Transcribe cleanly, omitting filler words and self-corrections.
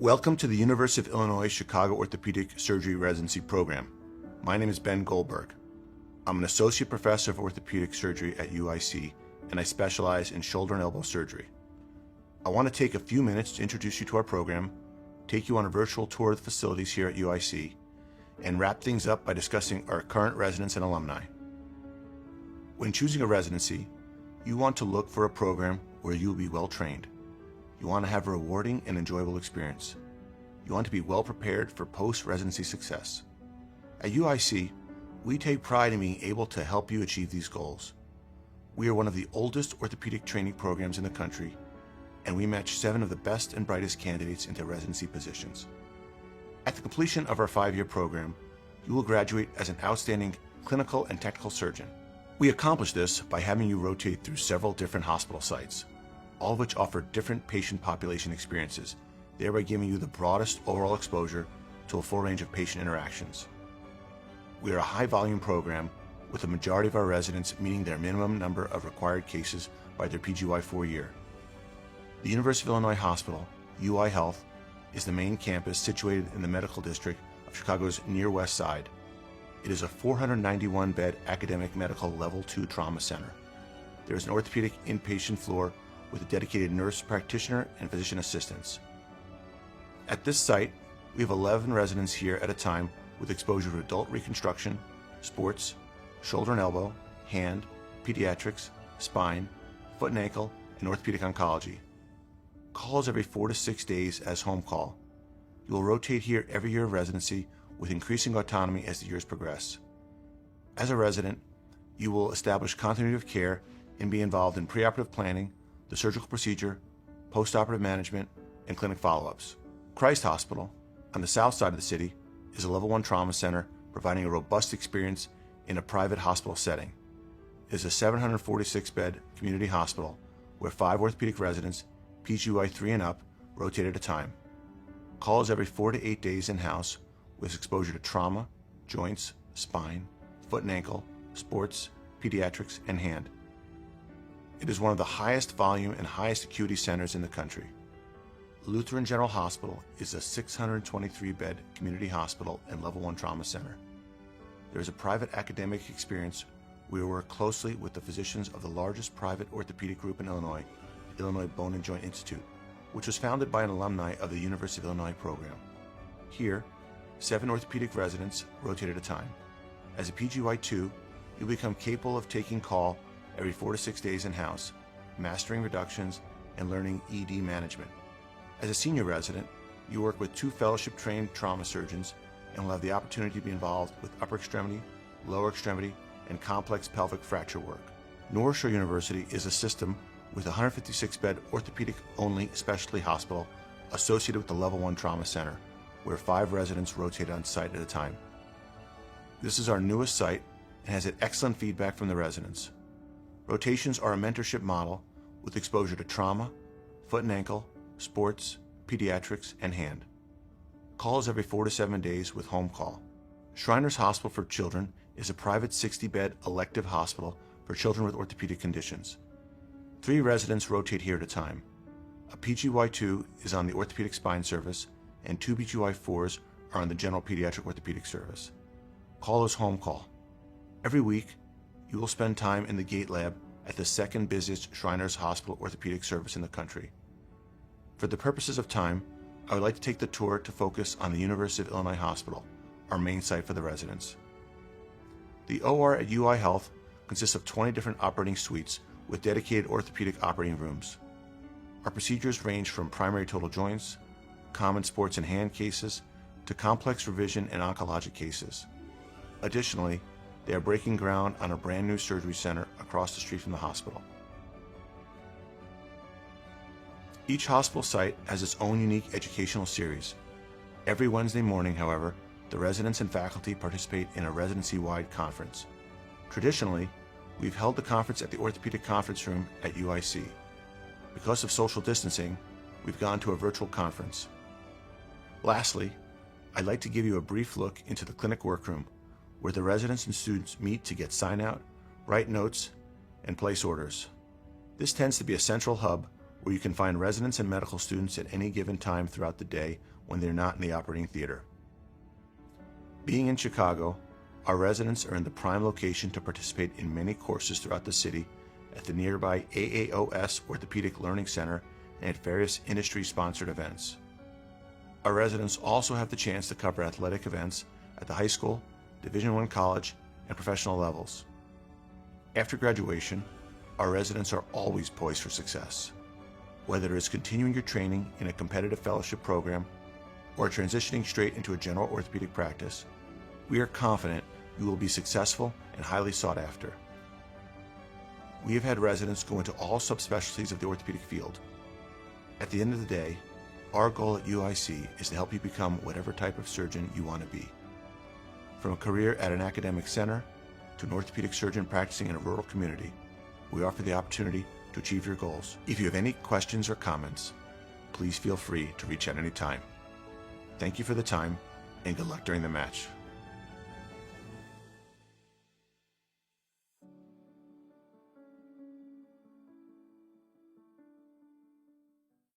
Welcome to the University of Illinois Chicago Orthopedic Surgery Residency Program. My name is Ben Goldberg. I'm an associate professor of orthopedic surgery at UIC, and I specialize in shoulder and elbow surgery. I want to take a few minutes to introduce you to our program, take you on a virtual tour of the facilities here at UIC, and wrap things up by discussing our current residents and alumni. When choosing a residency, you want to look for a program where you will be well trained. You want to have a rewarding and enjoyable experience. You want to be well prepared for post-residency success. At UIC, we take pride in being able to help you achieve these goals. We are one of the oldest orthopedic training programs in the country, and we match 7 of the best and brightest candidates into residency positions. At the completion of our 5-year program, you will graduate as an outstanding clinical and technical surgeon. We accomplish this by having you rotate through several different hospital sites, all of which offer different patient population experiences, thereby giving you the broadest overall exposure to a full range of patient interactions. We are a high-volume program with the majority of our residents meeting their minimum number of required cases by their PGY4 year. The University of Illinois Hospital, UI Health, is the main campus situated in the medical district of Chicago's near west side. It is a 491-bed academic medical level 2 trauma center. There is an orthopedic inpatient floor with a dedicated nurse practitioner and physician assistants. At this site, we have 11 residents here at a time with exposure to adult reconstruction, sports, shoulder and elbow, hand, pediatrics, spine, foot and ankle, and orthopedic oncology. Calls every 4 to 6 days as home call. You will rotate here every year of residency with increasing autonomy as the years progress. As a resident, you will establish continuity of care and be involved in preoperative planning, the surgical procedure, postoperative management, and clinic follow-ups. Christ Hospital, on the south side of the city, is a level 1 trauma center providing a robust experience in a private hospital setting. It is a 746-bed community hospital where 5 orthopedic residents, PGY 3 and up, rotate at a time. Calls every 4 to 8 days in-house with exposure to trauma, joints, spine, foot and ankle, sports, pediatrics, and hand. It is one of the highest volume and highest acuity centers in the country. Lutheran General Hospital is a 623-bed community hospital and level 1 trauma center. There is a private academic experience where we work closely with the physicians of the largest private orthopedic group in Illinois, the Illinois Bone and Joint Institute, which was founded by an alumni of the University of Illinois program. Here, 7 orthopedic residents rotate at a time. As a PGY2, you'll become capable of taking call every 4 to 6 days in-house, mastering reductions, and learning ED management. As a senior resident, you work with 2 fellowship-trained trauma surgeons and will have the opportunity to be involved with upper extremity, lower extremity, and complex pelvic fracture work. North Shore University is a system with a 156-bed orthopedic-only specialty hospital associated with the Level 1 Trauma Center, where 5 residents rotate on site at a time. This is our newest site and has had excellent feedback from the residents. Rotations are a mentorship model with exposure to trauma, foot and ankle, sports, pediatrics, and hand. Calls every 4 to 7 days with home call. Shriners Hospital for Children is a private 60-bed elective hospital for children with orthopedic conditions. 3 residents rotate here at a time. A PGY2 is on the orthopedic spine service, and 2 PGY4s are on the general pediatric orthopedic service. Call is home call. Every week, you will spend time in the gate lab at the 2nd busiest Shriners Hospital orthopedic service in the country. For the purposes of time, I would like to take the tour to focus on the University of Illinois Hospital, our main site for the residents. The OR at UI Health consists of 20 different operating suites with dedicated orthopedic operating rooms. Our procedures range from primary total joints, common sports and hand cases, to complex revision and oncologic cases. Additionally, they are breaking ground on a brand new surgery center across the street from the hospital. Each hospital site has its own unique educational series. Every Wednesday morning, however, the residents and faculty participate in a residency-wide conference. Traditionally, we've held the conference at the Orthopedic Conference Room at UIC. Because of social distancing, we've gone to a virtual conference. Lastly, I'd like to give you a brief look into the clinic workroom, where the residents and students meet to get sign-out, write notes, and place orders. This tends to be a central hub where you can find residents and medical students at any given time throughout the day when they're not in the operating theater. Being in Chicago, our residents are in the prime location to participate in many courses throughout the city at the nearby AAOS Orthopedic Learning Center and at various industry-sponsored events. Our residents also have the chance to cover athletic events at the high school, Division I college, and professional levels. After graduation, our residents are always poised for success. Whether it is continuing your training in a competitive fellowship program or transitioning straight into a general orthopedic practice, we are confident you will be successful and highly sought after. We have had residents go into all subspecialties of the orthopedic field. At the end of the day, our goal at UIC is to help you become whatever type of surgeon you want to be. From a career at an academic center to an orthopedic surgeon practicing in a rural community, we offer the opportunity to achieve your goals. If you have any questions or comments, please feel free to reach out anytime. Thank you for the time, and good luck during the match.